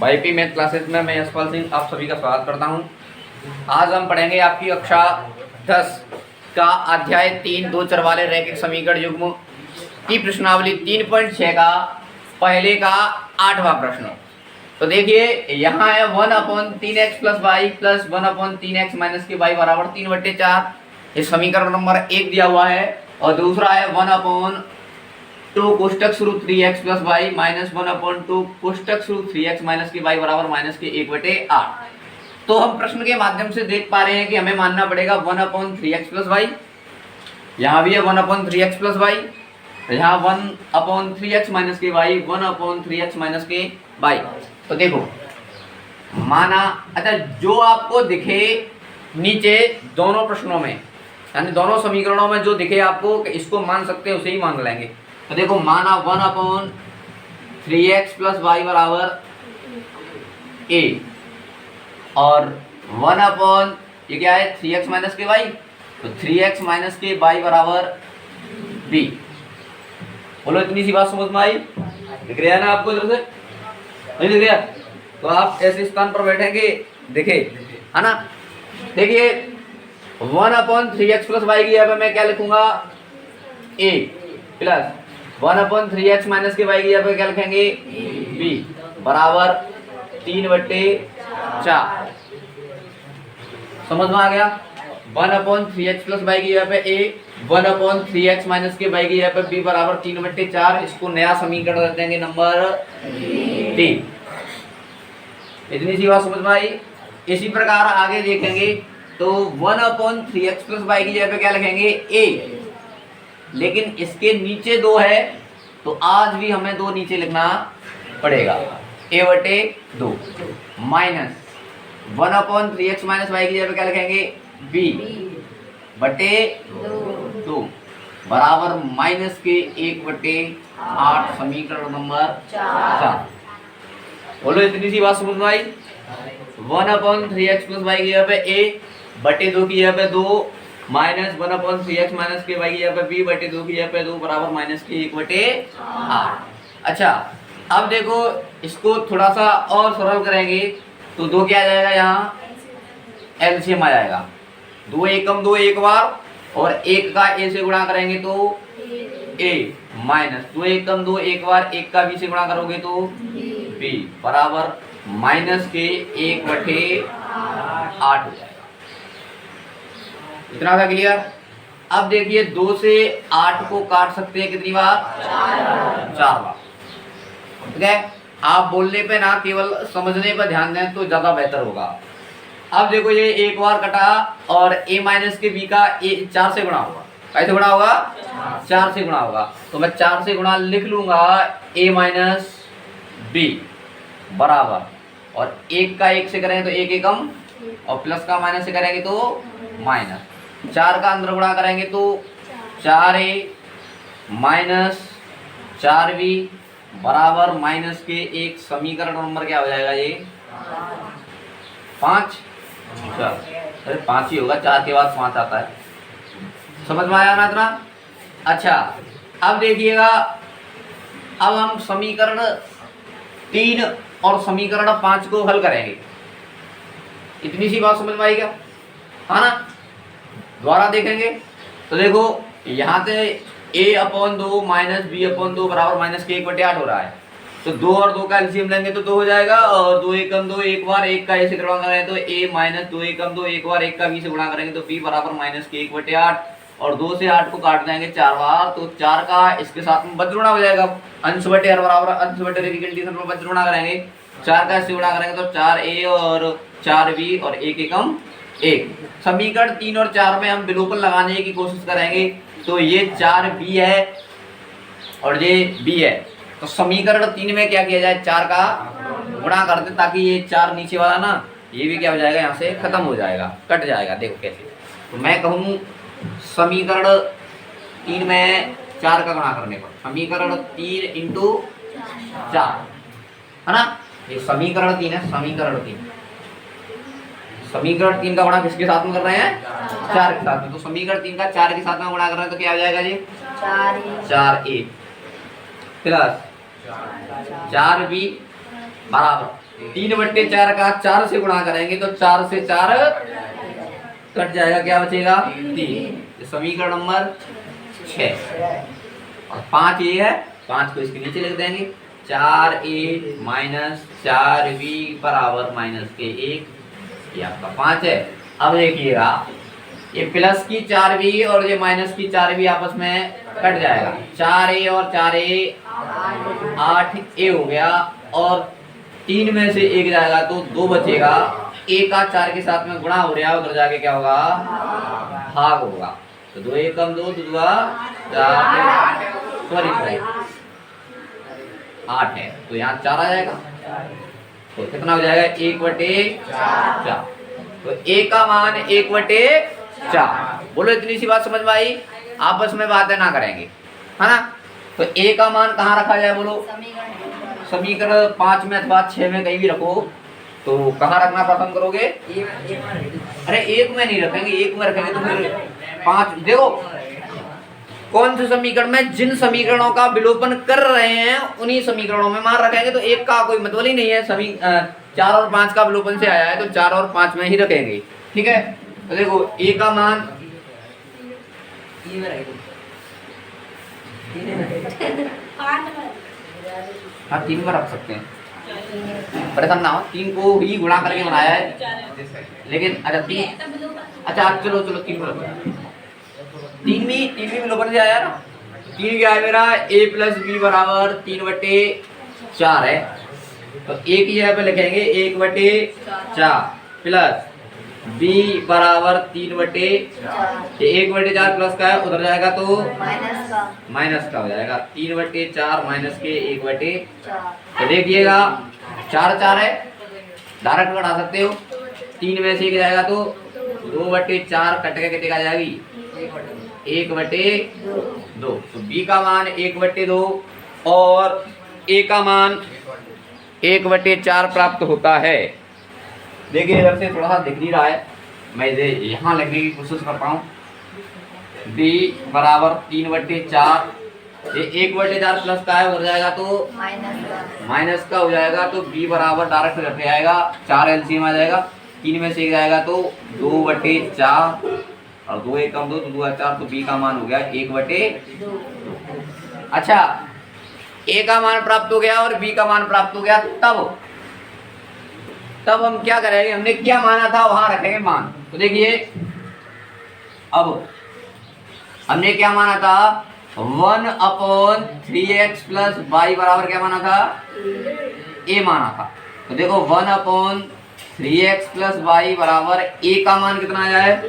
YP math classes में मैं यशपाल सिंह आप सभी का स्वागत करता हूं। आज हम पढ़ेंगे आपकी कक्षा 10 का अध्याय 3 दो चर वाले रैखिक समीकरण युग्म की प्रश्नावली 3.6 का पहले का 8वां प्रश्न। तो देखिए यहाँ है 1/3x plus Y plus 1/3x minus के वाई बराबर 3/4। ये समीकरण नंबर 1 दिया हुआ है। और दूसरा है 1/2 कोष्टक शुरू 3x प्लस वाई माइनस 1/2 कोष्टक शुरू 3x माइनस के वाई बराबर माइनस के 1/8। तो हम प्रश्न के माध्यम से देख पा रहे हैं कि हमें मानना पड़ेगा 1/3x प्लस वाई। यहाँ भी है 1/3x प्लस वाई, यहाँ 1/3x माइनस के वाई 1/3x माइनस के वाई। तो देखो माना, अच्छा जो आपको दिखे नीचे दोनों प्रश्नों में यानी दोनों समीकरणों में जो दिखे आपको इसको मान सकते हैं उसे ही मान लेंगे। तो देखो माना 1/3x प्लस वाई बराबर a और 1 ये क्या है 3x माइनस के वाई, तो 3x माइनस के वाई बराबर b। बोलो इतनी सी बात समझ में आई? दिख रहा है ना आपको इधर से? नहीं दिख रहा? तो आप ऐसे स्थान पर बैठेंगे, देखे है ना। देखिए 1/3x प्लस वाई की यहाँ पे मैं क्या लिखूंगा a प्लस 1/3x माइनस के वाई की यहाँ पे क्या लिखेंगे b बराबर 3/4। समझ में आ गया? 1/3x प्लस वाई की यहाँ पे a 1/3x माइनस के वाई की यहाँ पे b बराबर 3/4। इसको नया समीकरण रख देंगे नंबर 3। इतनी सी बात समझ में आई? इसी प्रकार आगे देखेंगे तो 1/3x प्लस वाई की जगह पे क्या लिखेंगे a, लेकिन इसके नीचे 2 है तो आज भी हमें 2 नीचे लिखना पड़ेगा a/2 minus 1/3x minus Y की जगह पे क्या लिखेंगे b/2 बराबर माइनस के 1/8। समीकरण नंबर 4। बोलो इतनी सी बात समझ में आई? 1/3x प्लस वाई की जगह पे a/2 की जगह पे 2 माइनस 1/3x माइनस के वाई की जगह पे b/2 की जगह पे 2 बराबर माइनस के 1/8। अच्छा अब देखो इसको थोड़ा सा और सरल करेंगे तो 2 क्या आ जाएगा, यहाँ एलसीएम आ जाएगा। 2 एकम 2 एक बार और 1 का a से गुणा करेंगे तो a माइनस 2 एकम 2 एक बार 1 का b से गुणा करोगे तो b बराबर माइनस के 1/8 हो जाएगा। इतना था क्लियर? अब देखिए 2 से 8 को काट सकते हैं कितनी बार? 4 बार। ठीक है, आप बोलने पे ना केवल समझने पर ध्यान दें तो ज्यादा बेहतर होगा। अब देखो ये एक बार कटा और a माइनस के b का 4 से गुणा होगा। कैसे गुणा होगा? 4 से गुणा होगा। तो मैं 4 से गुणा लिख लूंगा a माइनस b बराबर, और 1 का 1 से करेंगे तो 1 एकम और प्लस का माइनस से करेंगे तो माइनस। 4 का अंदर गुणा करेंगे तो 4a माइनस 4b बराबर माइनस के 1। समीकरण नंबर क्या हो जाएगा ये? 5। अरे 5 ही होगा, 4 के बाद 5 आता है। समझ में आया ना इतना? अच्छा अब देखिएगा, अब हम समीकरण 3 और समीकरण 5 को हल करेंगे। इतनी सी बात समझ में आएगा, है ना? द्वारा देखेंगे तो देखो यहाँ से a/2 माइनस b/2 बराबर माइनस के 1/8 हो रहा है। तो 2 और 2 का एलसीएम लेंगे तो 2 हो जाएगा, और 2 एकम 2 एक बार 1 का a से गुणा करेंगे तो a माइनस 2 एकम 2 एक बार 1 का b से गुणा करेंगे तो b बराबर माइनस के 1/8। और 2 से 8 को काट देंगे 4 बार, तो 4 का इसके साथ में बज्र गुणा हो जाएगा। अंश बटे हर बराबर अंश बटे की कंडीशन पर बज्र गुणा करेंगे। 4 का इससे गुणा करेंगे तो 4a और 4b और 1 एकम 1। समीकरण 3 और 4 में हम विलोपन लगाने की कोशिश करेंगे। तो ये 4b है और ये b है। तो समीकरण 3 में क्या किया जाए, 4 का गुणा कर दे ताकि ये 4 नीचे वाला ना ये भी क्या हो जाएगा, यहाँ से खत्म हो जाएगा, कट जाएगा। देखो कैसे, तो मैं कहूँ समीकरण 3 में 4 का गुणा करने पर समीकरण 3 इंटू 4 है ना। ये समीकरण 3 है, समीकरण 3 का गुणा किसके साथ में कर रहे हैं? 4 के साथ में। तो समीकरण 3 का 4 के साथ में गुणा कर रहे हैं तो क्या आ जाएगा जी? 4a प्लस 4b बराबर 3/4 का 4 से गुणा करेंगे तो 4 से 4 कट जाएगा, क्या बचेगा 3। समीकरण नंबर 6 और 5 ये है, 5 को इसके नीचे लिख देंगे। 4a माइनस 4b बराबर माइनस के 1, ये आपका 5 है। अब देखिएगा ये प्लस की 4b और ये माइनस की 4b आपस में कट जाएगा। 4a और 4a 8a हो गया और 3 में से 1 जाएगा तो 2 बचेगा। a का 4 के साथ में गुणा हो रहा है, उधर जाके क्या होगा भाग होगा। तो 2 1 कम 2 तो 2 4, सॉरी 8 है तो यहाँ 4 आ जाएगा। तो कितना हो जाएगा 1/4। तो a का मान 1/4। बोलो इतनी सी बात समझ में आई? आपस में बातें ना करेंगे, है ना। तो a का मान कहाँ रखा जाए बोलो? समीकरण 5 में अथवा 6 में कहीं भी रखो। तो कहाँ रखना पसंद करोगे? अरे 1 में नहीं रखेंगे, 1 में रखेंगे तो फिर 5। देखो कौन से समीकरण में जिन समीकरणों का विलोपन कर रहे हैं उन्हीं समीकरणों में मान रखेंगे। तो 1 का कोई मतलब ही नहीं है। 4 और 5 का विलोपन से आया है तो 4 और 5 में ही रखेंगे, ठीक है। तो देखो a का मान हाँ 3 में रख सकते हैं, परेशान ना हो। 3 को ही गुणा करके बनाया है, लेकिन अच्छा 3, अच्छा चलो 3 को रखो। 3 भी विलोपन से आया ना। 3 क्या है मेरा? a प्लस b बराबर 3/4 है। तो a की जगह पे लिखेंगे 1/4 प्लस b बराबर 3/4। 1/4 प्लस का है, उधर जाएगा तो माइनस का हो जाएगा। 3/4 माइनस के 1/4। तो देखिएगा 4 4 है, डायरेक्ट घटा सकते हो। 3 में से 1 जाएगा तो 2/4 कट के कितने का जाएगी 1/2। तो b का मान 1/2 और a का मान 1/4 प्राप्त होता है। देखिए इधर से थोड़ा सा दिख नहीं रहा है, मैं इसे यहाँ लिखने की कोशिश करता हूँ। b बराबर 3/4, ये 1/4 प्लस का है, हो जाएगा तो माइनस का हो जाएगा। तो b बराबर डायरेक्ट रख आएगा, 4 एलसीएम आ जाएगा। 3 में से 1 जाएगा तो 2/4 और 2 1 कम 2 तो 2 4। तो b का मान हो गया 1/2। अच्छा a का मान प्राप्त हो गया और b का मान प्राप्त हो गया, तब हम क्या करेंगे? हमने क्या माना था वहां रखेंगे मान। तो देखिए अब हमने क्या माना था? 1/3x प्लस y बराबर क्या माना था? a माना था। तो देखो 1/3x प्लस y बराबर a का मान कितना आया है?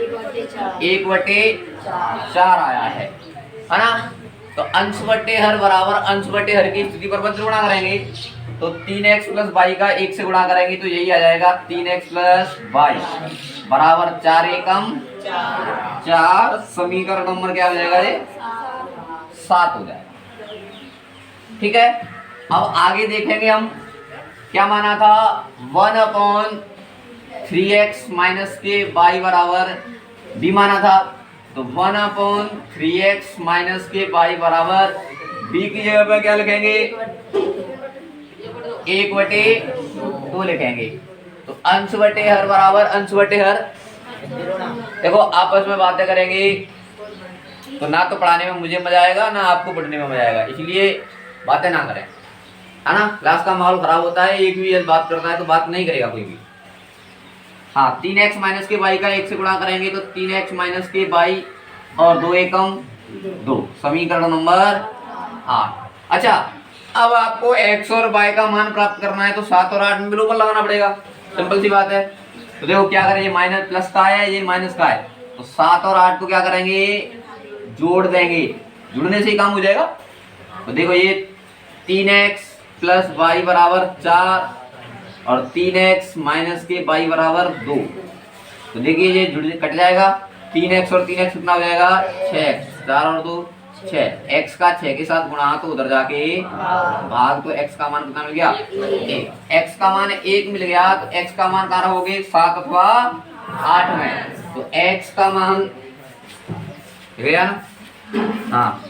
1/4 आया है ना। तो अंश बटे हर बराबर अंश बटे हर की स्थिति पर बदल गुणा करेंगे। तो 3x प्लस y का 1 से गुणा करेंगे तो यही आ जाएगा 3x प्लस y बराबर 4 एकम 4। समीकरण नंबर क्या हो जाएगा? ये 7 हो जाएगा, ठीक है। अब आगे देखेंगे हम क्या माना था? 1/3x माइनस के y बराबर b माना था। तो 1/3x माइनस के y बराबर b की जगह पर क्या लिखेंगे? 1/2 लिखेंगे। तो अंश बटे हर बराबर अंश बटे हर। देखो आपस में बातें करेंगे तो ना तो पढ़ाने में मुझे मजा आएगा ना आपको पढ़ने में मजा आएगा, इसलिए बातें ना करें, है ना। क्लास का माहौल खराब होता है, एक भी बात करता है तो बात नहीं करेगा कोई भी। हाँ 3x माइनस के y का 1 से गुणा करेंगे तो 3x माइनस के y और 2 एकम 2। समीकरण नंबर 8। अच्छा अब आपको x और y का मान प्राप्त करना है तो 7 और 8 में विलोपन लगाना पड़ेगा, सिंपल सी बात है। तो देखो क्या करें, ये माइनस प्लस का है, ये माइनस का है। तो 7 और 8 को क्या करेंगे? जोड़ देंगे, जुड़ने से ही काम हो जाएगा। तो देखो ये 3x प्लस y बराबर 4 और 3x माइनस के y बराबर 2। तो देखिए ये जुड़ कट जाएगा। 3x और 3x कितना हो जाएगा? 6x। 4 और 2 6। x का 6 के साथ गुणा तो उधर जाके भाग। तो x का मान कितना मिल गया? 1। x का मान 1 मिल गया तो x का मान कहाँ रहोगे? 7 अथवा 8 में। तो x का मान गया ना। हाँ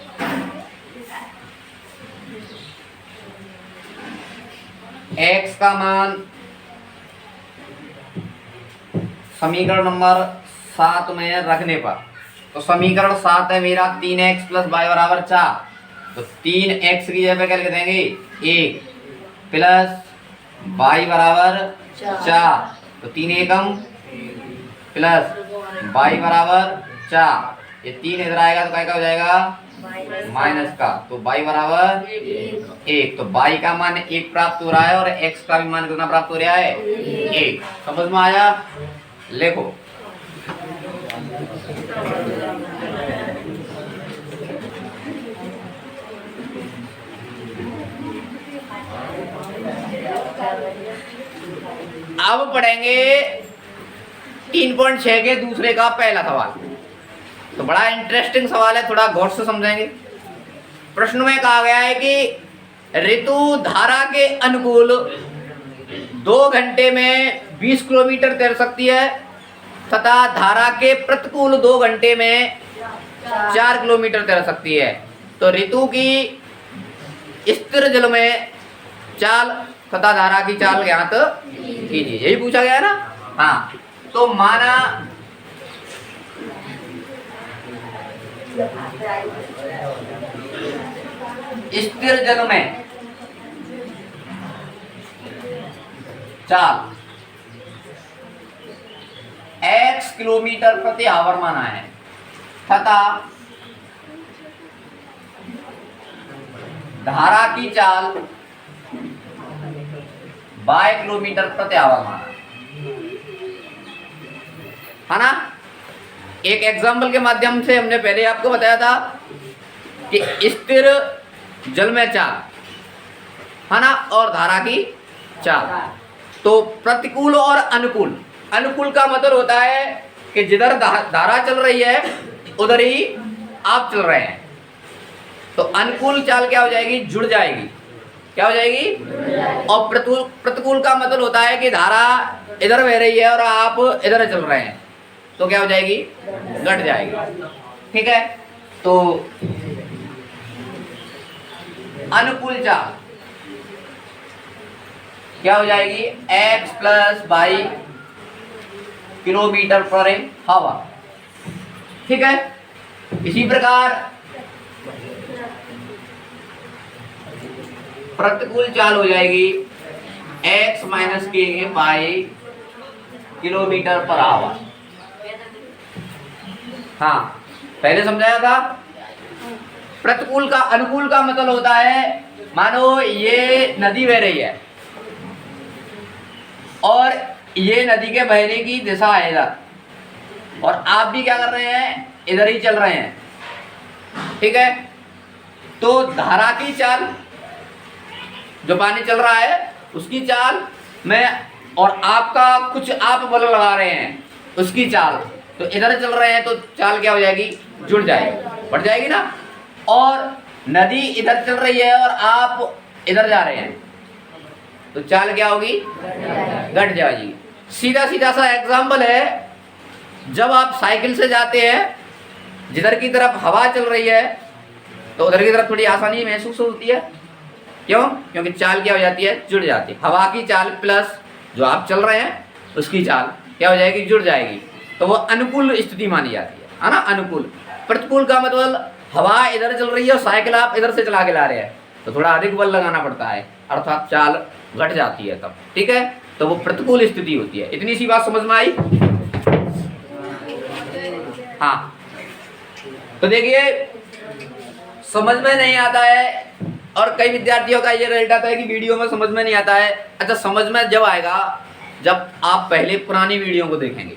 x का मान समीकरण नंबर 7 में रखने पर, तो समीकरण 7 है मेरा 3x प्लस वाई बराबर 4। तो 3x की जगह क्या लिख देंगे 1 प्लस वाई बराबर 4। तो 3 एकम प्लस वाई बराबर 4, ये 3 इधर आएगा तो क्या हो जाएगा माइनस का, तो y बराबर 1। तो y का मान 1 प्राप्त हो रहा है और x का भी मान कितना प्राप्त हो रहा है 1। समझ में आया? लिखो अब पढ़ेंगे 3.6 के दूसरे का पहला सवाल। तो बड़ा इंटरेस्टिंग सवाल है, थोड़ा गौर से समझेंगे। प्रश्न में कहा गया है कि ऋतु धारा के अनुकूल 2 घंटे में 20 किलोमीटर तैर सकती है तथा धारा के प्रतिकूल 2 घंटे में 4 किलोमीटर तैर सकती है। तो ऋतु की स्थिर जल में चाल तथा धारा की चाल ज्ञात कीजिए, यही पूछा गया है ना। हाँ, तो माना स्थिर जल में चाल x किलोमीटर प्रति आवर माना है तथा धारा की चाल y किलोमीटर प्रति आवर माना है ना। एक एग्जाम्पल के माध्यम से हमने पहले आपको बताया था कि स्थिर जल में चाल है ना और धारा की चाल। तो प्रतिकूल और अनुकूल, अनुकूल का मतलब होता है कि जिधर धारा चल रही है उधर ही आप चल रहे हैं। तो अनुकूल चाल क्या हो जाएगी, जुड़ जाएगी। क्या हो जाएगी? और प्रतिकूल का मतलब होता है कि धारा इधर बह रही है और आप इधर चल रहे हैं, तो क्या हो जाएगी, घट जाएगी। ठीक है, तो अनुकूल चाल क्या हो जाएगी, x plus Y kilometre per hour. ठीक है, इसी प्रकार प्रतिकूल चाल हो जाएगी x माइनस के वाई किलोमीटर पर आवर। हाँ, पहले समझाया था। प्रतिकूल का, अनुकूल का मतलब होता है, मानो ये नदी बह रही है और ये नदी के बहने की दिशा है इधर, और आप भी क्या कर रहे हैं, इधर ही चल रहे हैं। ठीक है, तो धारा की चाल, जो पानी चल रहा है उसकी चाल में, और आपका कुछ आप बल लगा रहे हैं उसकी चाल, तो इधर चल रहे हैं तो चाल क्या हो जाएगी, जुड़ जाएगी, बढ़ जाएगी ना। और नदी इधर चल रही है और आप इधर जा रहे हैं तो चाल क्या होगी, घट जाएगी। सीधा सीधा सा एग्जाम्पल है, जब आप साइकिल से जाते हैं, जिधर की तरफ हवा चल रही है तो उधर की तरफ थोड़ी आसानी महसूस होती है। क्यों? क्योंकि चाल क्या हो जाती है, जुड़ जाती है। हवा की चाल प्लस जो आप चल रहे हैं उसकी चाल क्या हो जाएगी, जुड़ जाएगी। तो वो अनुकूल स्थिति मानी जाती है ना, अनुकूल। प्रतिकूल का मतलब हवा इधर चल रही है और साइकिल आप इधर से चला के ला रहे हैं, तो थोड़ा अधिक बल लगाना पड़ता है, अर्थात चाल घट जाती है तब। ठीक है, तो वो प्रतिकूल स्थिति होती है। इतनी सी बात समझ में आई? हाँ, तो देखिए समझ में नहीं आता है, और कई विद्यार्थियों का ये रिजल्ट आता है कि वीडियो में समझ में नहीं आता है। अच्छा, समझ में जब आएगा जब आप पहले पुरानी वीडियो को देखेंगे।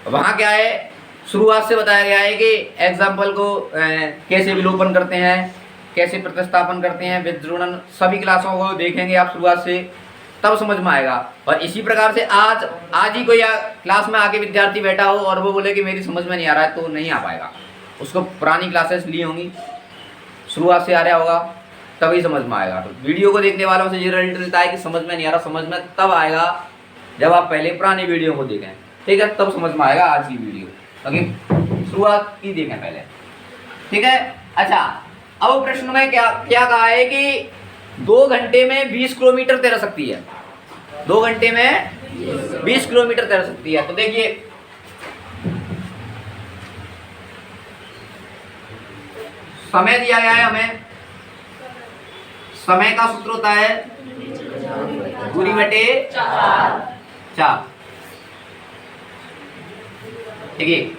वहाँ क्या है, शुरुआत से बताया गया है कि एग्जाम्पल को कैसे विलोपन करते हैं, कैसे प्रतिस्थापन करते हैं, विध्रुवण, सभी क्लासों को देखेंगे आप शुरुआत से, तब समझ में आएगा। और इसी प्रकार से आज ही कोई क्लास में आके विद्यार्थी बैठा हो और वो बोले कि मेरी समझ में नहीं आ रहा है, तो नहीं आ पाएगा। उसको पुरानी क्लासेस ली होंगी, शुरुआत से आ रहा होगा, तभी समझ में आएगा। तो वीडियो को देखने वालों से ये रिजल्ट मिलता है कि समझ में नहीं आ रहा, समझ में तब आएगा जब आप पहले पुरानी वीडियो को देखें। ठीक है, तब समझ में आएगा आज की वीडियो, क्योंकि शुरुआत की देखें पहले। ठीक है, अच्छा, अब प्रश्न में क्या कहा है कि 2 घंटे में 20 किलोमीटर तैर सकती है। 2 घंटे में 20 किलोमीटर तैर सकती है। तो देखिए समय दिया गया है हमें, समय का सूत्र होता है दूरी बटे 4। देखिए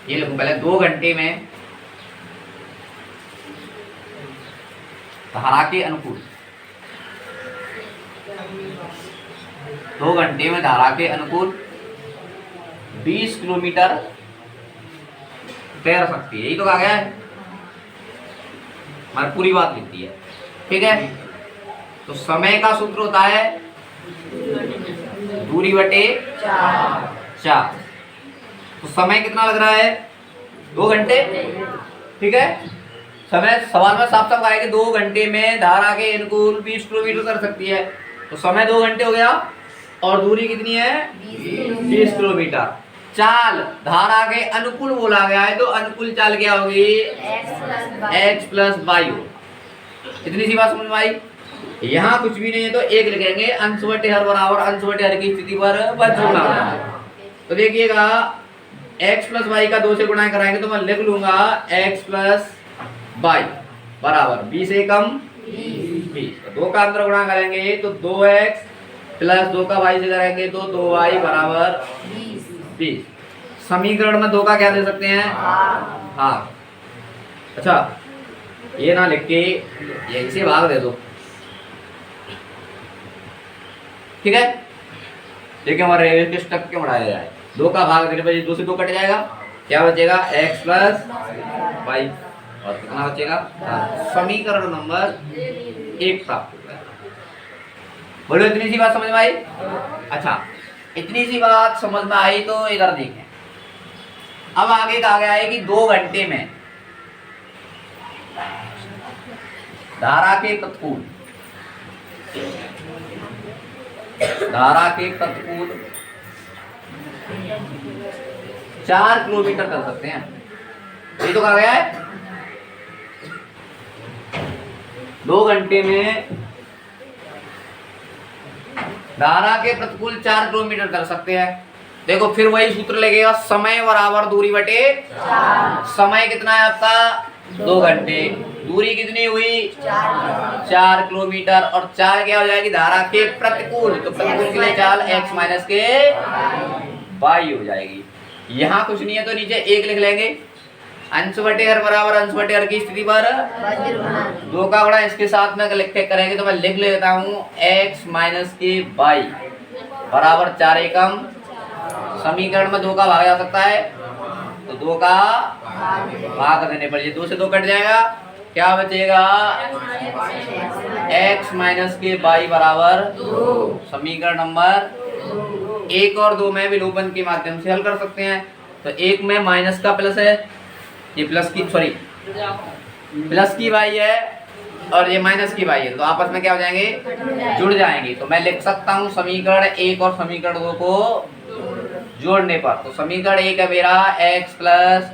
ये लिखो पहले, 2 घंटे में धारा के अनुकूल, 2 घंटे में धारा के अनुकूल 20 किलोमीटर तैर सकती है। यही तो कहा गया है, हमारी पूरी बात लिखती है, ठीक है। तो समय का सूत्र होता है दूरी बटे 4। तो समय कितना लग रहा है? 2 घंटे, ठीक है। समय सवाल में साफ साफ आया कि 2 घंटे में धारा के अनुकूल 20 किलोमीटर कर सकती है। तो समय 2 घंटे हो गया और दूरी कितनी है? 20 किलोमीटर। चाल धारा के अनुकूल बोला गया है, तो अनुकूल चाल क्या होगी? x plus Y. इतनी सी बात समझ में आई। यहाँ कुछ भी नहीं है तो 1 लिखेंगे, अंश बटे हर बराबर अंश बटे हर की स्थिति पर बच होना। तो देखिएगा x प्लस वाई का 2 से गुणा कराएंगे तो मैं लिख लूंगा x प्लस वाई बराबर 20 से कम 20। 2 का अंतर गुणा करेंगे तो 2x प्लस 2 का y से करेंगे तो 2y बराबर 20। समीकरण में 2 का क्या दे सकते हैं? हाँ। अच्छा ये ना लिख के यहीं से भाग दे दो, ठीक है। देखिए हमारे रेवेश तक क्यों बढ़ाया जाए, 2 का भाग देने पर 2 से 2 कट जाएगा, क्या बचेगा? x प्लस वाई और कितना बचेगा? समीकरण नंबर 1 प्राप्त होगा। बोलो इतनी सी बात समझ में आई? अच्छा इतनी सी बात समझ में आई तो इधर देखें। अब आगे कहा गया है कि 2 घंटे में धारा के प्रतिकूल 4 किलोमीटर कर सकते हैं। ये तो कहा गया है 2 घंटे में धारा के प्रतिकूल 4 किलोमीटर कर सकते हैं। देखो फिर वही सूत्र लगेगा, समय बराबर दूरी बटे 4। समय कितना है आपका? 2 घंटे। दूरी कितनी हुई? 4 किलोमीटर। और 4 क्या हो जाएगी? धारा के प्रतिकूल। तो प्रतिकूल के लिए चाल x माइनस के y हो जाएगी। यहाँ कुछ नहीं है तो नीचे 1 लिख लेंगे, अंश बटे हर बराबर अंश बटे हर की स्थिति पर 2 का गुणा इसके साथ में लिख के करेंगे तो मैं लिख लेता हूँ x माइनस के y बराबर 4 एकम। समीकरण में 2 का भाग जा सकता है तो 2 का भाग देने पर ये 2 से 2 कट जाएगा, क्या बचेगा? x माइनस के y बराबर 2। समीकरण नंबर 1 और 2 में विलोपन के माध्यम से हल कर सकते हैं। तो 1 में माइनस का प्लस है, ये प्लस की y है और ये माइनस की y है, तो आपस में क्या हो जाएंगे? जुड़ जाएंगे। तो मैं लिख सकता हूँ समीकरण 1 और समीकरण 2 को जोड़ने पर। तो समीकरण 1 है मेरा x प्लस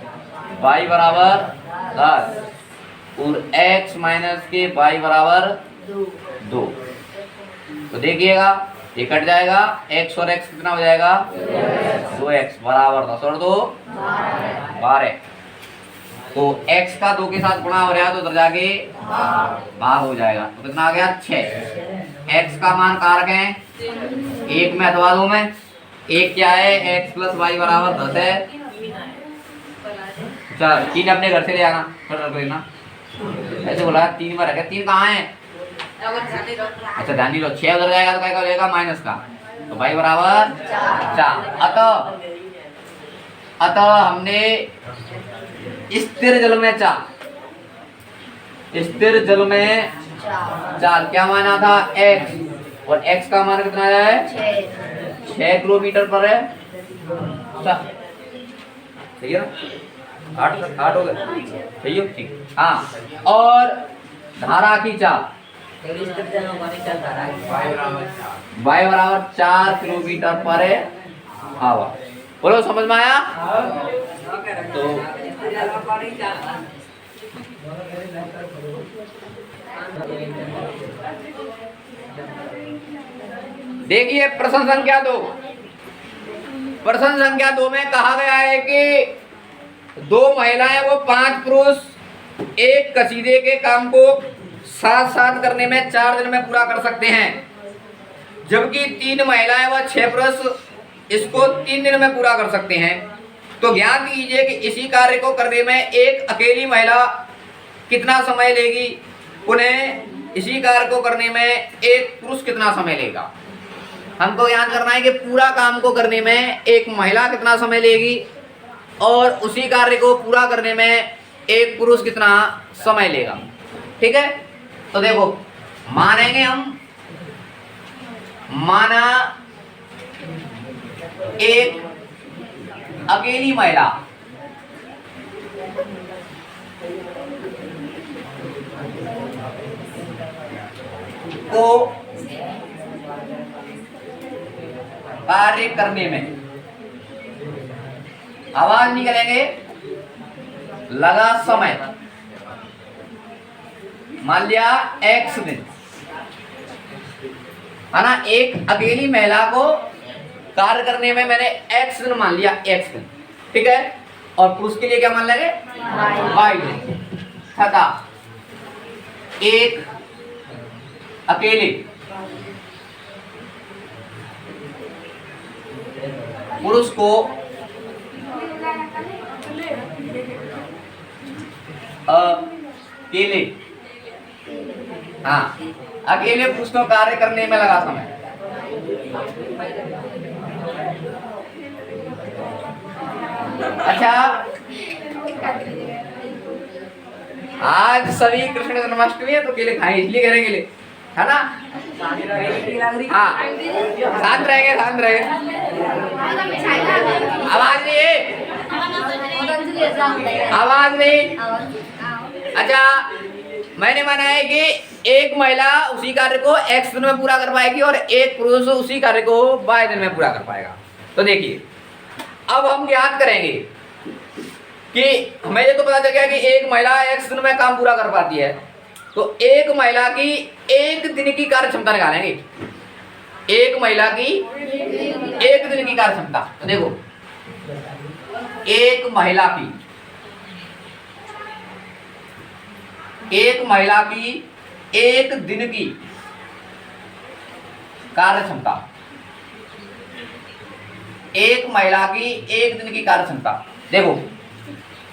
वाई बराबर 10 और x माइनस के y बराबर 2। तो देखिएगा ये कट जाएगा, x और x कितना हो जाएगा? 2x बराबर 10 और 2 12। तो x का 2 के साथ गुणा हो रहा है तो उधर जाके भाग हो जाएगा। तो कितना आ गया? 6। x का मान कारक है 1 में अथवा 2 में। 1 क्या है? x प्लस वाई बराबर 10 है। चल 3 अपने घर से ले आना, लेना ऐसे बोला 3 में रखे। 3 कहाँ है? अच्छा ध्यान नहीं लो, 6 उधर जाएगा तो क्या हो जाएगा? माइनस का। तो वाई बराबर 4। अतः हमने स्थिर जल में चाल क्या माना था? x और x का मान कितना है? 6 किलोमीटर पर है। सही है ना? 8 हो गए, सही है, ठीक। हाँ और धारा की चाल y बराबर 4 किलोमीटर पर है हवा। बोलो समझ में आया? तो देखिए प्रश्न संख्या 2। प्रश्न संख्या 2 में कहा गया है कि 2 महिलाएं वो 5 पुरुष एक कसीदे के काम को साथ साथ करने में 4 दिन में पूरा कर सकते हैं, जबकि 3 महिलाएं व 6 पुरुष इसको 3 दिन में पूरा कर सकते हैं। तो ज्ञात कीजिए कि इसी कार्य को करने में एक अकेली महिला कितना समय लेगी, उन्हें इसी कार्य को करने में एक पुरुष कितना समय लेगा। हमको याद करना है कि पूरा काम को करने में एक महिला कितना समय लेगी और उसी कार्य को पूरा करने में एक पुरुष कितना समय लेगा। ठीक है, तो देखो मानेंगे हम, माना एक अकेली महिला को कार्य करने में, आवाज नहीं करेंगे, लगा समय, मान लिया x दिन, है ना। एक अकेली महिला को कार्य करने में मैंने x दिन मान लिया, x दिन, ठीक है। और पुरुष के लिए क्या मान लेंगे, y दिन, तथा एक अकेले पुरुष को अकेले, हाँ, अकेले पुरुष को कार्य करने में लगा समय। अच्छा, आज सभी कृष्ण जन्माष्टमी है तो केले खाएं, इसलिए कह रहे केले, है ना। हाँ, शांत रहेंगे, शांत रहेंगे, आवाज नहीं है, आवाज नहीं। अच्छा, मैंने माना है कि एक महिला उसी कार्य को x दिन में पूरा कर पाएगी और एक पुरुष उसी कार्य को y दिन में पूरा कर पाएगा। तो देखिए, अब हम ज्ञात करेंगे कि हमें ये तो पता चल गया कि एक महिला x दिन में काम पूरा कर पाती है, तो एक महिला की एक दिन की कार्य क्षमता निकालेंगे। एक महिला की एक दिन की कार्य क्षमता, तो देखो एक महिला की एक दिन की कार्य क्षमता, एक महिला की एक दिन की कार्य क्षमता। देखो,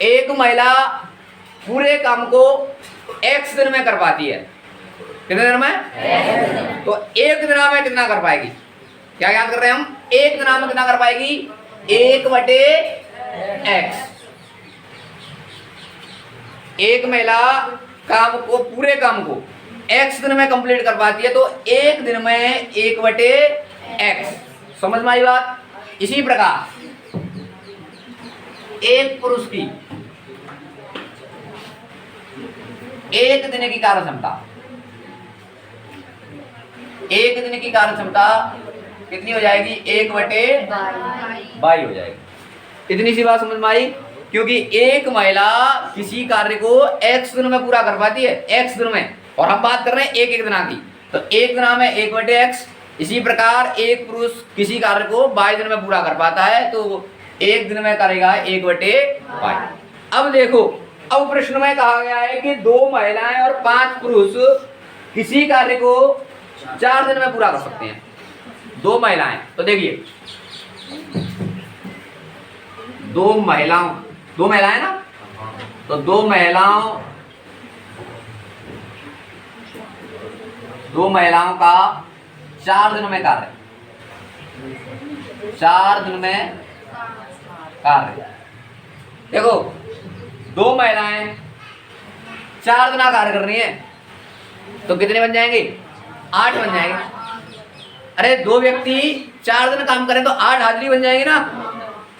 एक महिला पूरे काम को x दिन में कर पाती है, कितने दिन में, तो एक दिन में कितना कर पाएगी, क्या याद कर रहे हैं हम, एक दिन में कितना कर पाएगी, 1/x। एक महिला काम को, पूरे काम को x दिन में कंप्लीट कर पाती है, तो एक दिन में 1/x। समझ में आई बात। इसी प्रकार एक पुरुष की एक दिन की कार्य क्षमता, एक दिन की कार्य क्षमता कितनी हो जाएगी, 1/22 हो जाएगी। इतनी सी बात समझ में आई, क्योंकि एक महिला किसी कार्य को x दिन में पूरा कर पाती है, x दिन में, और हम बात कर रहे हैं एक एक दिन की, तो एक दिन में 1/x। इसी प्रकार एक पुरुष किसी कार्य को 22 दिन में पूरा कर पाता है, तो एक दिन में करेगा 1/22। अब देखो, अब प्रश्न में कहा गया है कि 2 महिलाएं और 5 पुरुष किसी कार्य को 4 दिन में पूरा कर सकते हैं। 2 महिलाएं, तो देखिए 2 महिलाएं ना, तो 2 महिलाओं का 4 दिन में कार्य, 4 दिन में कार्य। देखो 2 महिलाएं 4 दिन कार्य कर रही है, तो कितने बन जाएंगे, 8 बन जाएंगे। अरे 2 व्यक्ति 4 दिन काम करें तो 8 हाजिरी बन जाएगी ना,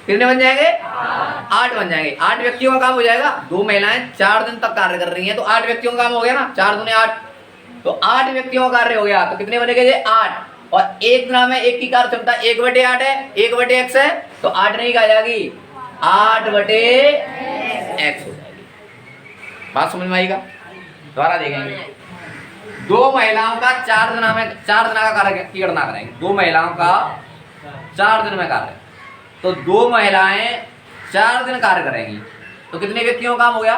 कितने बन जाएंगे, 8 बन जाएंगे। 8 व्यक्तियों का काम हो जाएगा। 2 महिलाएं 4 दिन तक कार्य कर रही हैं, तो 8 व्यक्तियों का काम हो गया ना, 4 दूने 8, तो 8 व्यक्तियों का कार्य हो गया, तो कितने बनेंगे, 8। और एक दिन में एक की कार्य क्षमता 1/8 है, 1/x है, तो 8 नहीं कहा जाएगी, 8/x हो जाएगी। बात समझ में आएगा। दोबारा देखेंगे, 2 महिलाओं का 4 दिन का कार्य की गणना करेंगे। 2 महिलाओं का 4 दिन में कार्य, तो 2 महिलाएं 4 दिन कार्य करेंगी, तो कितने व्यक्तियों का काम हो गया,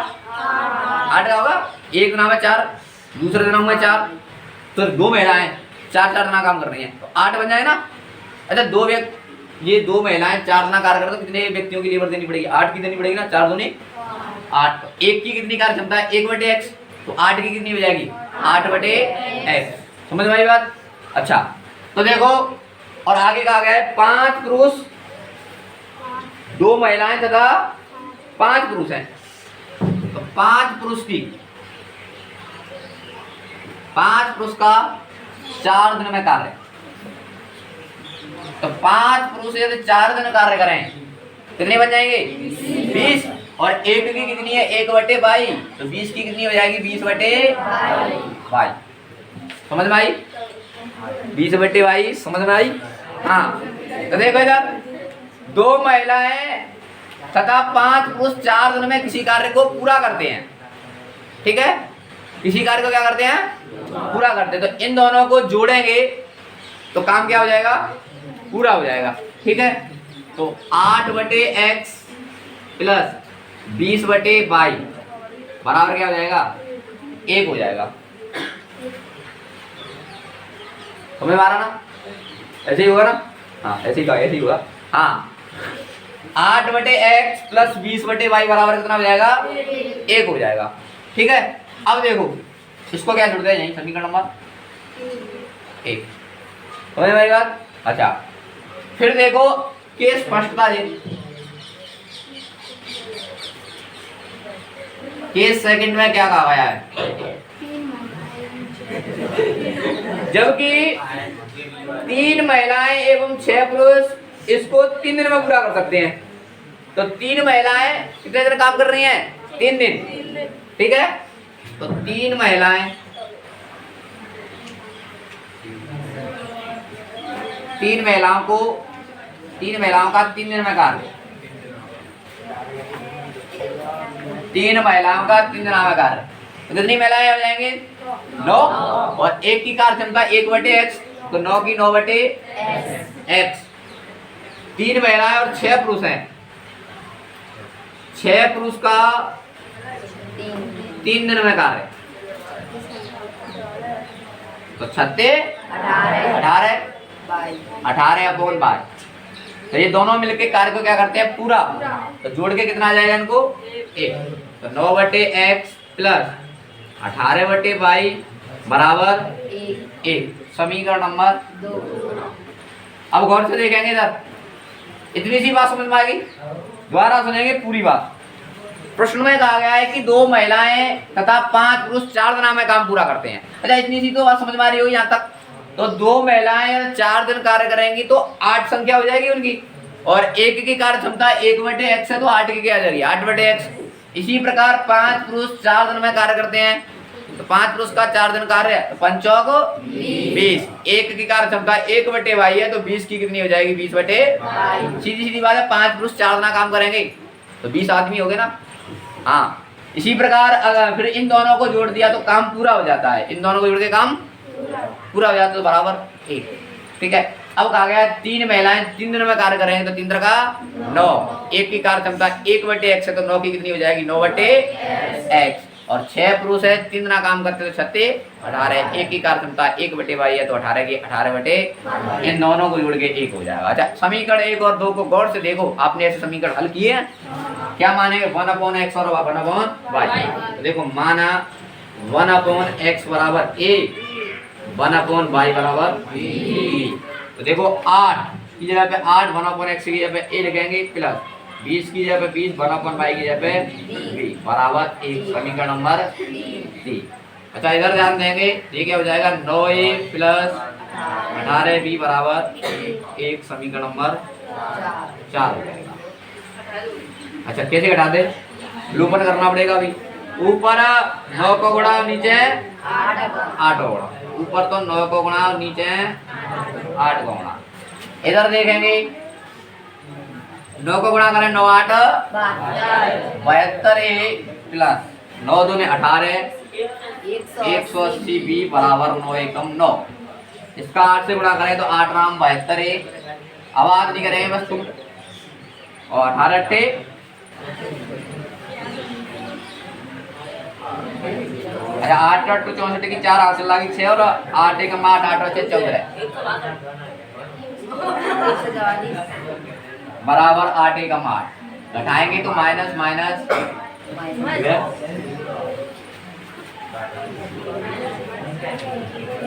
8 का होगा, एक नाम है 4, दूसरे का नाम है 4, तो 2 महिलाएं 4 जना काम कर रही हैं तो 8 बन जाए ना। अच्छा ये 2 महिलाएं 4 जना कार्य कर रहे तो कितने व्यक्तियों की लेबर देनी पड़ेगी? 8 की देनी पड़ेगी ना, 4 दूनी 8। तो एक की कितनी कार्य क्षमता है? 1/x, तो 8 की कितनी हो जाएगी? 8/x। समझ में आई बात? अच्छा तो देखो, और आगे कहा गया है 5 पुरुष 2 महिलाएं तथा 5 पुरुष हैं, तो 5 पुरुष का 4 दिन में कार्य, तो 5 पुरुष यदि 4 दिन कार्य करें कितने बन जाएंगे? 20। और एक की कितनी है? 1/22, तो 20 की कितनी हो जाएगी? 20/22। समझ में आई? 20/22 समझ में आई? हाँ तो देखो इधर 2 महिलाएं तथा 5 पुरुष 4 दिन में किसी कार्य को पूरा करते हैं, ठीक है? किसी कार्य को क्या करते हैं? पूरा करते हैं। तो इन दोनों को जोड़ेंगे तो काम क्या हो जाएगा? पूरा हो जाएगा, ठीक है? तो 8/x प्लस 20/22 बराबर क्या हो जाएगा? 1 हो जाएगा। समझ में आ रहा ना? ऐसे ही होगा ना? हाँ ऐसे ही होगा। हाँ 8/x प्लस 20/y बराबर कितना हो जाएगा? 1 हो जाएगा, ठीक है? अब देखो इसको क्या जोड़ते हैं? यही समीकरण नंबर 1। समझ में आई बात? अच्छा फिर देखो केस स्पष्टता दे, केस सेकंड में क्या कहा गया है? जबकि 3 महिलाएं एवं 6 पुरुष इसको 3 दिन में पूरा कर सकते हैं, तो 3 महिलाएं कितने दिन काम कर रही हैं? 3 दिन, ठीक है? तो 3 महिलाएं 3 महिलाओं का 3 दिन में कार्य, 3 महिलाओं का 3 दिन में कार्य, तो कितनी महिलाएं हो जाएंगी? 9। और एक की कार्य क्षमता 1/x, तो 9 की 9/x। 3 महिलाएं और 6 पुरुष हैं, 6 पुरुष का 3 दिन में कार्य, तो 18/22। तो ये दोनों मिलके कार्य को क्या करते हैं? पूरा। तो जोड़ के कितना आ जाएगा इनको? 1। तो 9/x प्लस 18/22 बराबर 1, समीकरण नंबर 2। अब गौर से देखेंगे इधर, इतनी सी बात समझ में आ गई? दोबारा सुनेंगे पूरी बात। प्रश्न में कहा गया है कि 2 महिलाएं तथा 5 पुरुष 4 दिन में काम पूरा करते हैं। अच्छा इतनी सी तो बात समझ में आ रही होगी यहाँ तक? तो 2 महिलाएं 4 दिन कार्य करेंगी तो 8 संख्या हो जाएगी उनकी, और एक की कार्य क्षमता 1/x है तो 8 की क्या आ जाएगी? 8/x। इसी प्रकार 5 पुरुष 4 दिन में कार्य करते हैं, तो 5 पुरुष का 4 दिन कार्य है, तो 5 चौक 20। एक की कार्य क्षमता 1/22 है तो 20 की कितनी हो जाएगी? 20/22। सीधी बात है, 5 पुरुष 4 दिन काम करेंगे तो 20 आदमी हो गए ना। हाँ इसी प्रकार अगर फिर इन दोनों को जोड़ दिया तो काम पूरा हो जाता है, इन दोनों को जोड़ के काम पूरा हो जाता है, तो बराबर 1, ठीक है? अब कहा गया 3 महिलाएं 3 दिन में कार्य करेंगे तो 3 का 9, एक की कार्य क्षमता 1/x है तो 9 की कितनी हो जाएगी? 9/x। और 6 पुरुष है 3 दिन काम करते तो 18, एक की कार्य क्षमता 1/22 है तो 18 की 18/, इन दोनों को जोड़ के 1 हो जाएगा। अच्छा समीकरण 1 और 2 को गौर से देखो, आपने ऐसे समीकरण हल किए हैं? क्या मानेंगे? 1/x और 1/y। देखो माना 1/x बराबर a, 1/y बराबर b। तो देखो 8 की जगह पे 8, 1/x की जगह पे a लिखेंगे प्लस 20 की जगह पे 20, 1/y की जगह पे b बराबर 1, समीकरण नंबर 3। अच्छा इधर ध्यान देंगे, ये क्या हो जाएगा? 9a प्लस 18b बराबर 1, समीकरण नंबर 4 हो जाएगा। अच्छा कैसे घटा दे? लूपन करना पड़ेगा अभी। ऊपर 9 को गुणा, नीचे 8 को गुणा। ऊपर तो 9 को गुणा, नीचे 8 को गुणा। इधर देखेंगे 9 को गुणा करें 9 8 72 प्लस 9 दूने 18, 180 b बराबर 9 एकम 9। इसका 8 से गुणा करें तो 8 राम 72, आवाज नहीं करेंगे बस तुम, और 18 8 अच्छा 8 8 64 की 4 हाथ से लागी 6 और 8 1 8 8 और 6 14 बराबर 8 1 8 घटाएंगे तो माइनस माइनस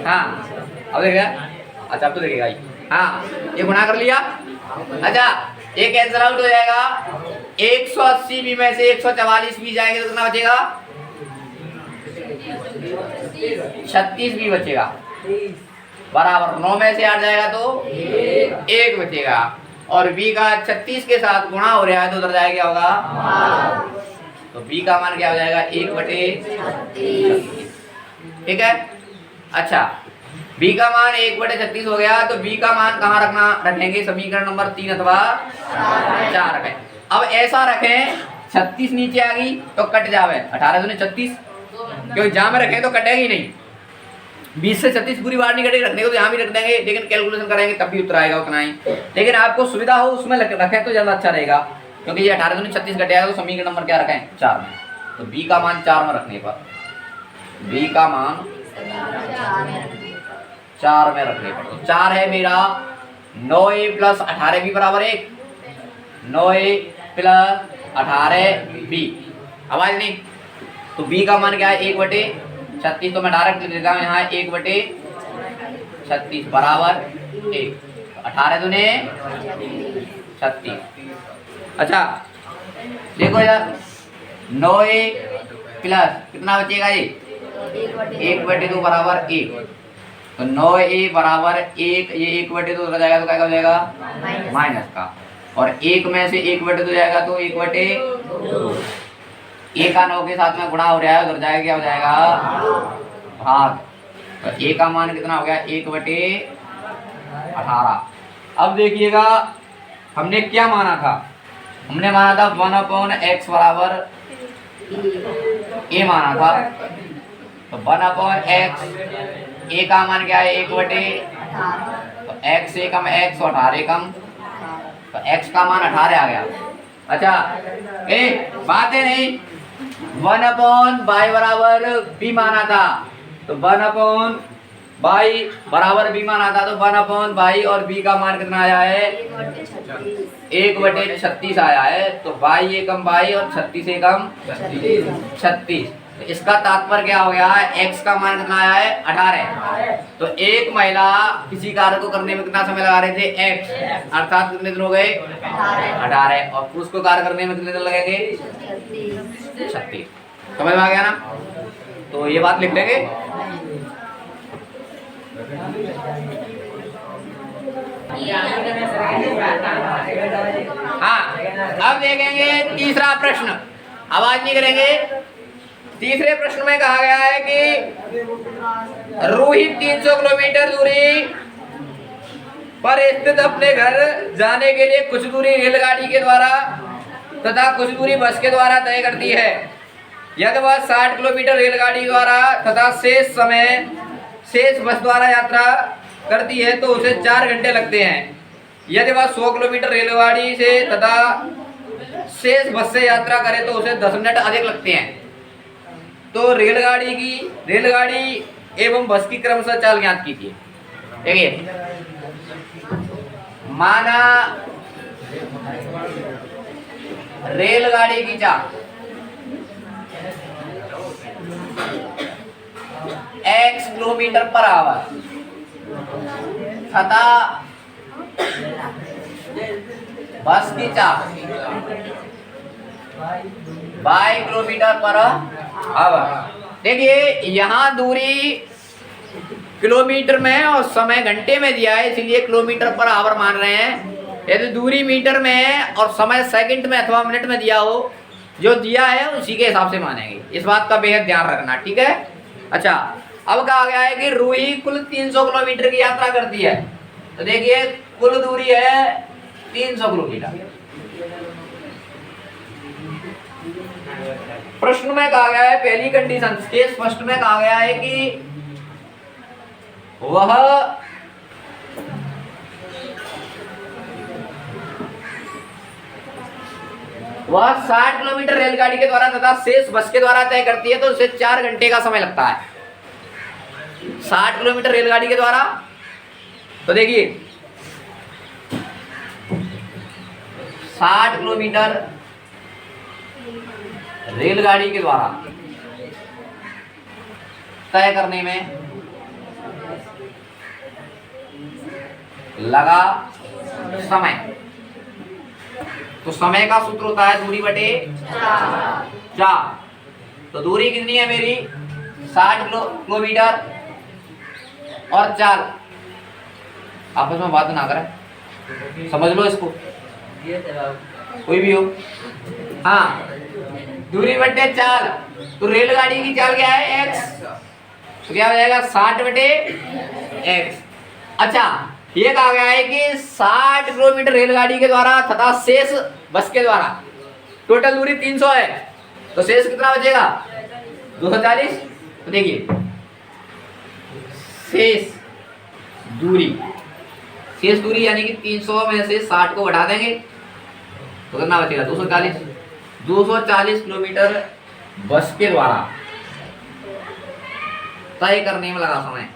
हाँ अब देखेगा। अच्छा अब तो देखेगा ही। हाँ ये गुणा कर लिया। अच्छा ये कैंसिल आउट हो जाएगा। 180 भी में से 144 भी जाएंगे तो कितना बचेगा? 36 भी बचेगा बराबर 9 में से 8 जाएगा तो 1 बचेगा और b का 36 के साथ गुणा हो रहा है तो उधर जाएगा क्या होगा? तो b का मान क्या हो जाएगा? 1/36। ठीक है। अच्छा b का मान 1/36 हो गया तो b का मान कहाँ रखेंगे? समीकरण नंबर 3 अथवा 4 रखें। अब ऐसा रखें 36 नीचे आ गई तो कट जावे 18 दूनी 36 क्योंकि जहाँ में रखें तो कटेगी नहीं। 20 से 36 पूरी बार नहीं कटेगी, रखने को तो यहाँ भी रख देंगे लेकिन कैलकुलेशन करेंगे तब भी उतर आएगा उतना ही। लेकिन आपको सुविधा हो उसमें रखें तो ज़्यादा अच्छा रहेगा क्योंकि ये 18 दूनी 36 कटेगा तो समीकरण नंबर क्या रखें? 4 में। तो b का मान 4 में रखने पर b का मान 4 में रखने पर तो 4 है मेरा 9a प्लस 18 भी बराबर 1 9a प्लस 18b आवाज नहीं। तो b का मान क्या है? 1/36 तो मैं डायरेक्ट लिख देता हूँ यहाँ 1/36 बराबर 1 18 दूने 36। अच्छा देखो यार 9a प्लस कितना बचेगा? ये 1/2 बराबर 1 तो 9a बराबर 1 ये 1/2 हो जाएगा तो क्या हो जाएगा? माइनस का और 1 में से 1/2 जाएगा तो 1/2 a का 9 के साथ में गुणा हो रहा है उधर जाएगा क्या हो जाएगा? भाग। तो a का मान कितना हो गया? 1/18। अब देखिएगा हमने क्या माना था? हमने माना था 1/x बराबर a माना था। तो 1/x a का मान क्या है? 1/18 तो x से कम x और 18 कम तो x का मान 18 आ गया। अच्छा बात है नहीं 1/y बराबर b माना था तो 1/y बराबर b माना था तो 1/y और b का मान कितना आया है? 1/36 आया है। तो y एकम y और 36 एकम 36। तो इसका तात्पर्य क्या हो गया? x का मान कितना आया है? 18। तो एक महिला किसी कार्य को करने में कितना समय लगा रहे थे? x अर्थात कितने दिन हो गए? 18 और पुरुष को कार्य करने में कितने दिन लगेंगे? 36। समझ में आ गया ना? तो ये बात लिख लेंगे। हाँ अब देखेंगे तीसरा प्रश्न। आवाज नहीं करेंगे। तीसरे प्रश्न में कहा गया है कि रूही 300 किलोमीटर दूरी पर स्थित अपने घर जाने के लिए कुछ दूरी रेलगाड़ी के द्वारा तथा कुछ दूरी बस के द्वारा तय करती है। यदि वह 60 किलोमीटर रेलगाड़ी द्वारा तथा शेष बस द्वारा यात्रा करती है तो उसे 4 घंटे लगते हैं। यदि वह 100 किलोमीटर रेलगाड़ी से तथा शेष बस से यात्रा करे तो उसे 10 मिनट अधिक लगते हैं। तो रेलगाड़ी एवं बस की क्रमशः चाल ज्ञात कीजिए। देखिए माना रेलगाड़ी की चाल x किलोमीटर पर आवर तथा बस की चाल y किलोमीटर पर आवर। देखिए यहाँ दूरी किलोमीटर में और समय घंटे में दिया है इसलिए किलोमीटर पर आवर मान रहे हैं। यदि दूरी मीटर में है और समय सेकंड में अथवा मिनट में दिया हो जो दिया है उसी के हिसाब से मानेंगे। इस बात का बेहद ध्यान रखना। ठीक है। अच्छा अब कहा गया है कि रूही कुल 300 किलोमीटर की यात्रा करती है। तो देखिए कुल दूरी है 300 किलोमीटर। प्रश्न में कहा गया है पहली कंडीशन केस फर्स्ट में कहा गया है कि वह वह 60 किलोमीटर रेलगाड़ी के द्वारा तथा शेष बस के द्वारा तय करती है तो उसे 4 घंटे का समय लगता है। 60 किलोमीटर रेलगाड़ी के द्वारा, तो देखिए 60 किलोमीटर रेलगाड़ी के द्वारा तय करने में लगा समय, तो समय का सूत्र होता है दूरी बटे 4। तो दूरी कितनी है मेरी 60 किलोमीटर और 4, आपस में बात ना करें, समझ लो इसको कोई भी हो। हाँ, दूरी बटे 4, तो रेलगाड़ी की चाल क्या है x, तो क्या हो जाएगा 60 बटे x। अच्छा, ये कहा गया है कि 60 किलोमीटर रेलगाड़ी के द्वारा तथा शेष बस के द्वारा, टोटल दूरी 300 है, तो शेष कितना बचेगा 240। तो देखिए शेष दूरी यानी कि 300 में से 60 को बढ़ा देंगे तो कितना बचेगा 240 किलोमीटर बस के द्वारा तय करने में लगा समय,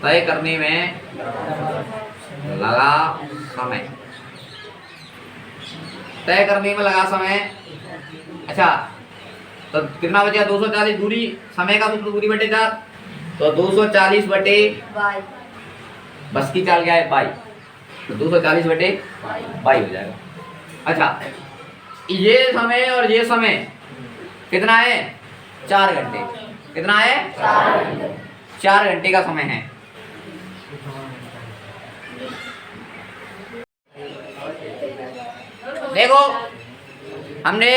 तय करने में लगा समय। अच्छा, तो कितना बचा 240 दूरी, समय का सूत्र दूरी बटे 4, तो 240 बटे बस की चाल क्या है बाई, तो 240 बटे बाई हो जाएगा। अच्छा, ये समय और ये समय कितना है 4 घंटे, कितना है 4 घंटे का समय है। देखो, हमने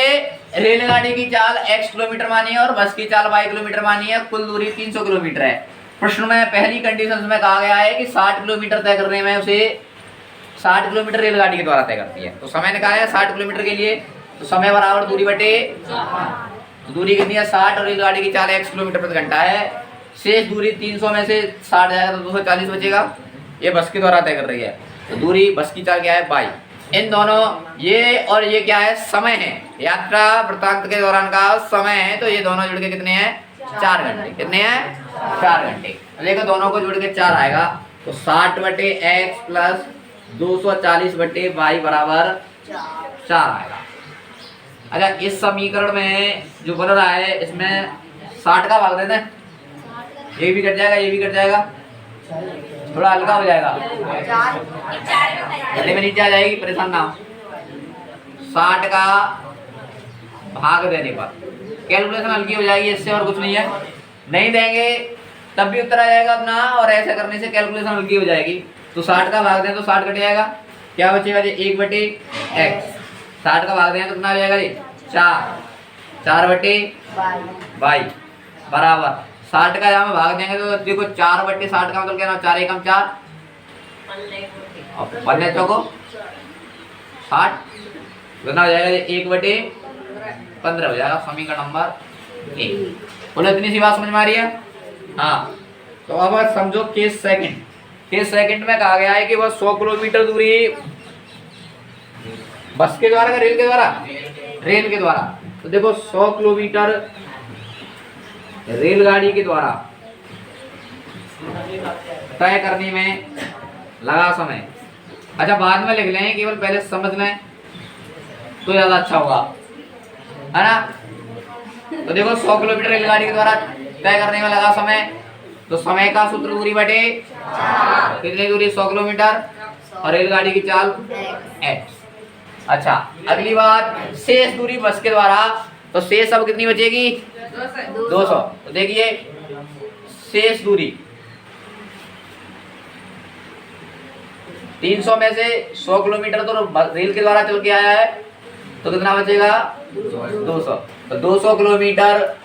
रेलगाड़ी की चाल x किलोमीटर मानी है और बस की चाल y किलोमीटर मानी है, कुल दूरी 300 किलोमीटर है। प्रश्न में पहली कंडीशन में कहा गया है कि 60 किलोमीटर तय करने में उसे 60 किलोमीटर रेलगाड़ी के द्वारा तय करती है, तो समय निकाला है 60 किलोमीटर के लिए, तो समय बराबर दूरी बटे, तो दूरी कितनी है 60 और रेलगाड़ी की चाल x किलोमीटर प्रति घंटा है। शेष दूरी 300 में से 60 जाएगा तो 240 बचेगा, ये बस के द्वारा तय कर रही है, तो दूरी बस की चाल क्या है बाई। इन दोनों, ये और ये क्या है समय है, यात्रा वृत्तांत के दौरान का समय है, तो ये दोनों जुड़ के कितने हैं 4 घंटे, कितने हैं 4 घंटे। देखो दोनों को जुड़ के 4 आएगा, तो 60 बटे x प्लस 240 बटे y बराबर 4 आएगा। अच्छा, इस समीकरण में जो बन रहा है इसमें 60 का भाग देते हैं, ये भी कट जाएगा, ये भी कट जाएगा, थोड़ा हल्का हो जाएगा, घंटे में नीचे आ जाएगी, परेशान ना हो। 60 का भाग देने पर कैलकुलेशन हल्की हो जाएगी, इससे और कुछ नहीं है। नहीं देंगे तब भी उत्तर आ जाएगा अपना, और ऐसा करने से कैलकुलेशन हल्की हो जाएगी। तो 60 का भाग दें तो 60 कट जाएगा, क्या बचेगा जी 1 बटे x। 60 का भाग दें तो कितना आ जाएगा जी 4 बटे y बराबर 60 का यहाँ में भाग देंगे तो देखो 4 बटे 60 का मतलब क्या ना 4 एकम 4 और 15 चौको 60, कितना हो जाएगा 1 बटे 15 हो जाएगा, समीकरण नंबर 1। बोलो इतनी सी बात समझ में आ रही है। हाँ, तो अब समझो केस सेकंड में कहा गया है कि वह 100 किलोमीटर दूरी बस के द्वारा, रेल के द्वारा, तो देखो 100 किलोमीटर रेलगाड़ी के द्वारा तय करने में लगा समय। अच्छा, बाद में लिख लें, केवल पहले समझ लें तो ज्यादा अच्छा होगा, है ना। तो देखो 100 किलोमीटर रेलगाड़ी के द्वारा तय करने में लगा समय, तो समय का सूत्र दूरी बटे कितनी दूरी 100 किलोमीटर और रेलगाड़ी की चाल x। अच्छा, अगली बात शेष दूरी बस के द्वारा, तो शेष अब कितनी बचेगी 200। तो देखिए शेष दूरी 300 में से 100 किलोमीटर तो रेल के द्वारा चल के आया है, तो कितना बचेगा 200। तो 200 किलोमीटर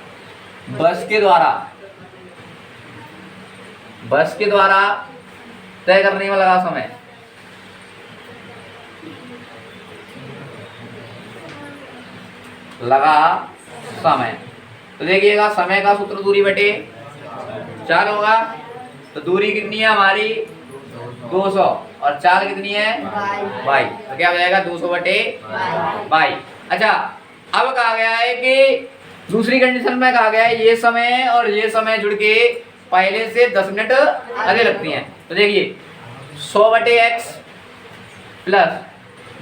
बस के द्वारा तय करने में लगा समय, तो देखिएगा समय का सूत्र दूरी बटे 4 होगा, तो दूरी कितनी है हमारी 200 और चाल कितनी है 22, तो क्या हो जाएगा 200/22। अच्छा अब कहा गया है कि दूसरी कंडीशन में कहा गया है ये समय और ये समय जुड़ के पहले से 10 मिनट आगे लगती हैं। तो देखिए 100/x प्लस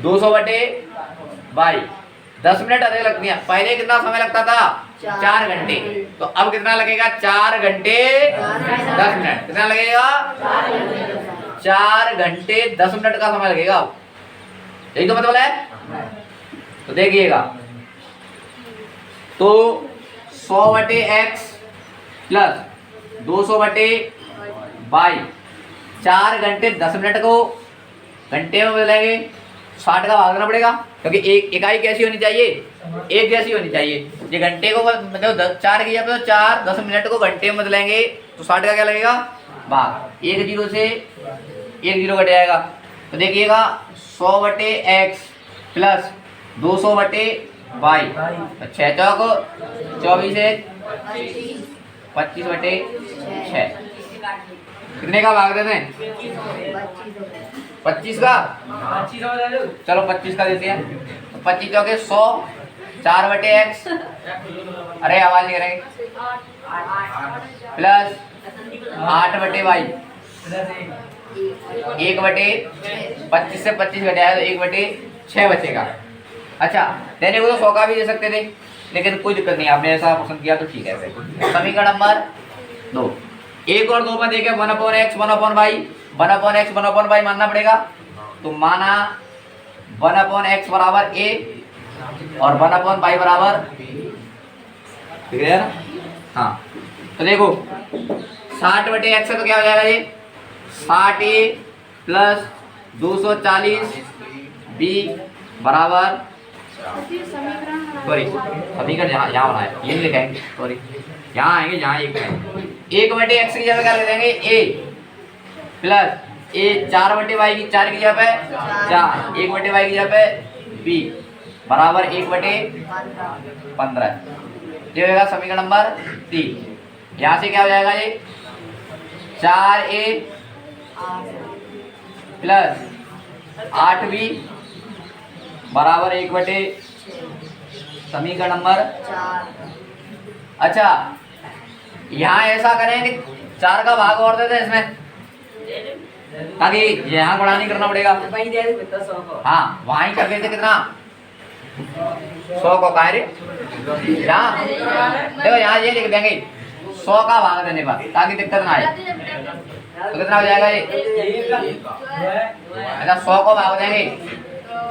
200/22 10 मिनट अधिक लगती हैं। पहले कितना समय लगता था 4 घंटे, तो अब कितना लगेगा 4 घंटे 10 मिनट। कितना लगेगा 4 घंटे 10 मिनट का समय लगेगा। यही तो मतलब है। तो देखिएगा तो 100/x प्लस 200/22 4 घंटे 10 मिनट को घंटे में बदलेंगे, 60 का भाग देना पड़ेगा क्योंकि एक इकाई कैसी होनी चाहिए एक जैसी होनी चाहिए। ये घंटे को मतलब 4 की जगह 4 10 मिनट को घंटे में बदलेंगे तो 60 का क्या लगेगा भाग। 1 0 से 1 0 कट जाएगा। तो देखिएगा 100/x प्लस 200/22 तो 6 चौक 24 है 25/6 कितने का भाग देते हैं 25 का। चलो 25 का देते हैं। तो 25 चौके 100 4/x अरे आवाज नहीं करेंगे प्लस 8/y 1/25 से 25 घटाया तो 1/6 बचेगा। अच्छा देने को तो 100 का भी दे सकते थे लेकिन कोई दिक्कत नहीं, आपने ऐसा पसंद किया तो ठीक है। समीकरण नंबर 2 1 और 2 में देखे 1/x 1/y 1/x 1/y मानना पड़ेगा। तो माना 1/x बराबर a और 1/y बराबर ठीक है ना। हाँ तो देखो 60/x है तो क्या हो जाएगा ये 60a प्लस 240b बराबर सॉरी समीकरण यहाँ बनाए ये नहीं लिखेंगे सॉरी यहाँ आएंगे यहाँ 1/x की जगह क्या लिख देंगे a प्लस a 4/y की 4 की जगह पे 4 1/y की जगह पे b बराबर 1/15 ये होगा समीकरण नंबर 3। यहाँ से क्या हो जाएगा ये 4a प्लस 8b बराबर 1/, समीकरण नंबर 4। अच्छा यहाँ ऐसा करें कि 4 का भाग और देते हैं इसमें ताकि यहाँ गुणा नहीं करना पड़ेगा। हाँ वहीं करके थे कितना 100 को कार्य यहाँ देखो यहाँ ये लिख देंगे 100 का भाग देने पर ताकि दिक्कत ना आए। तो कितना हो जाएगा ये अच्छा 100 को भाग देंगे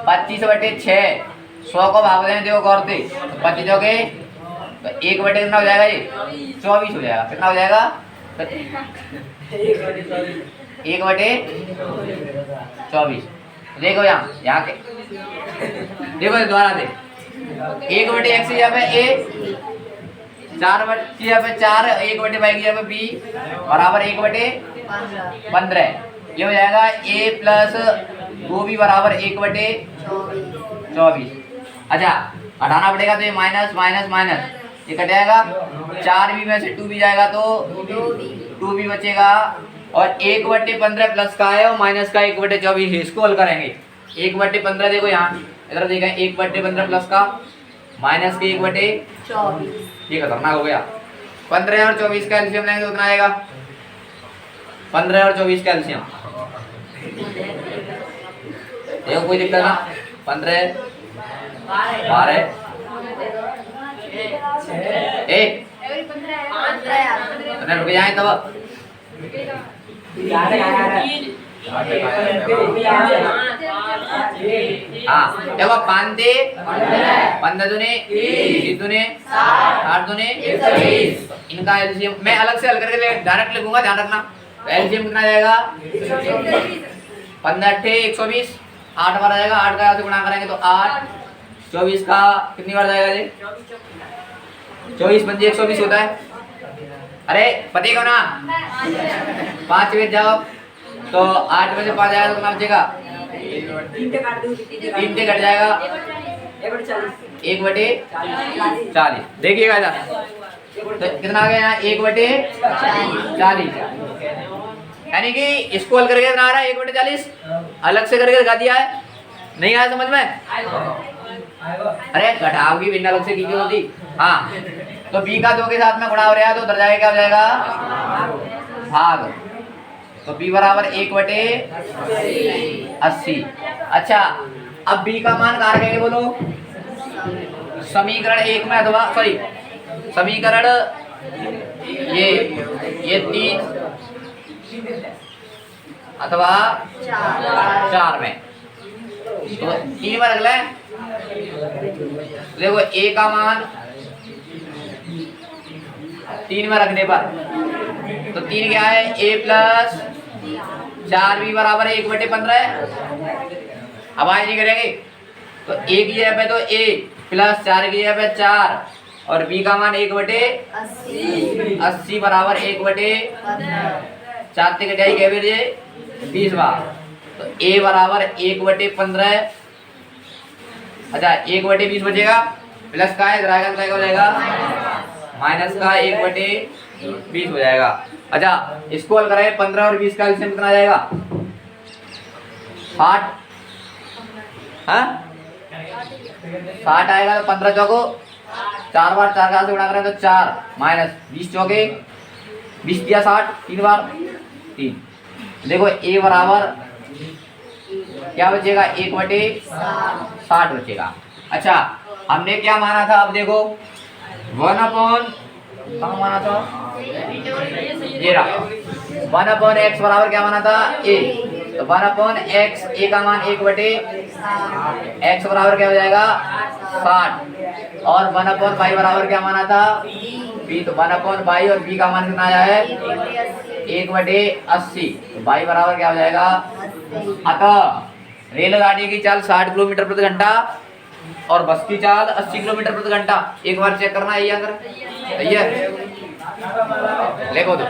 25/6 100 को भाग देंगे देखो गौर से तो 25 हो गए तो 1/, कितना हो जाएगा ये 24 हो जाएगा। कितना हो जाएगा 1/24। देखो यहाँ के देखो दोबारा दे 1/x की जगह पे a 4 की जगह पे 4 1/y की जगह पे b बराबर 1/15 ये हो जाएगा a प्लस 2b बराबर 1/24। अच्छा हटाना पड़ेगा तो ये माइनस माइनस माइनस ये कट जाएगा 4b में से 2b जाएगा तो 2b बचेगा और 1/15 प्लस का है और माइनस का 1/24 है। इसको हल करेंगे 1/15 देखो यहाँ इधर देखें 1/15 प्लस का माइनस के 1/24 ये खतरनाक हो गया। 15 और 24 का एलसीएम लेंगे तो कितना आएगा 15 और 24 का एलसीएम देखो कोई दिक्कत ना 15 12 रुक जाए तब हाँ देखो 5 15 दूने 20 दूने 8 दूने 120 इनका एलसीएम मैं अलग से हल करके डायरेक्ट लिखूंगा ध्यान रखना। एलसीएम कितना जाएगा 15 8 120 8 बार आ जाएगा 8 का यहाँ से गुणा करेंगे तो 8 24 का कितनी बार जाएगा जी 24 पंजे 120 होता है। अरे पति को ना 5 में जाओ तो 8 में से 5 आएगा तो कितना बचेगा 3 से कट जाएगा 1/40। देखिएगा इधर तो कितना आ गया यहाँ 1/40 यानी कि स्क्रॉल करके ना आ रहा है 1/40, अलग से करके दिखा दिया है। नहीं आया समझ में? अरे घटाव की भिन्न अलग से की क्यों होती? हाँ, तो b का 2 के साथ में गुणा हो रहा है तो उधर जाएगा, क्या हो जाएगा? भाग। तो b बराबर 1/80। अच्छा, अब b का मान कहाँ रखेंगे बोलो? समीकरण 1 में अथवा सॉरी समीकरण ये 3 अथवा 4 में। तो 3 में रख लें। देखो a का मान 3 में रखने पर तो 3 क्या है? a प्लस 4b बराबर 1/15। अब आज नहीं करेंगे तो a की जगह पे तो a प्लस 4 की जगह पे 4 और b का मान 1/80 बराबर 1/4 से कटाई क्या बजे 20 बार। तो a बराबर 1/15। अच्छा 1/20 बचेगा, प्लस का है ड्रैगन का हो जाएगा माइनस का 1/20 हो जाएगा। अच्छा इसको हल कराए 15 और 20 का एलसीएम कितना आ जाएगा? 60। हाँ 60 आएगा तो 15 चौको 4 बार 4 का से गुणा करें तो 4 माइनस 20 चौके 20 दिया 60 3 बार 3। देखो a बराबर क्या बचेगा? 1/60 बचेगा। अच्छा हमने क्या माना था? अब देखो 1/, कहाँ माना था? ये रहा 1/x बराबर क्या माना था? a। तो 1/x a का मान 1/x बराबर क्या हो जाएगा? 60। और 1/y बराबर क्या माना था? b। तो 1/y और b का मान कितना आया है? 1/80। तो y बराबर क्या हो जाएगा? अतः रेलगाड़ी की चाल 60 किलोमीटर प्रति घंटा और बस की चाल 80 किलोमीटर प्रति घंटा। एक बार चेक करना है ये अंदर, सही है? देखो तो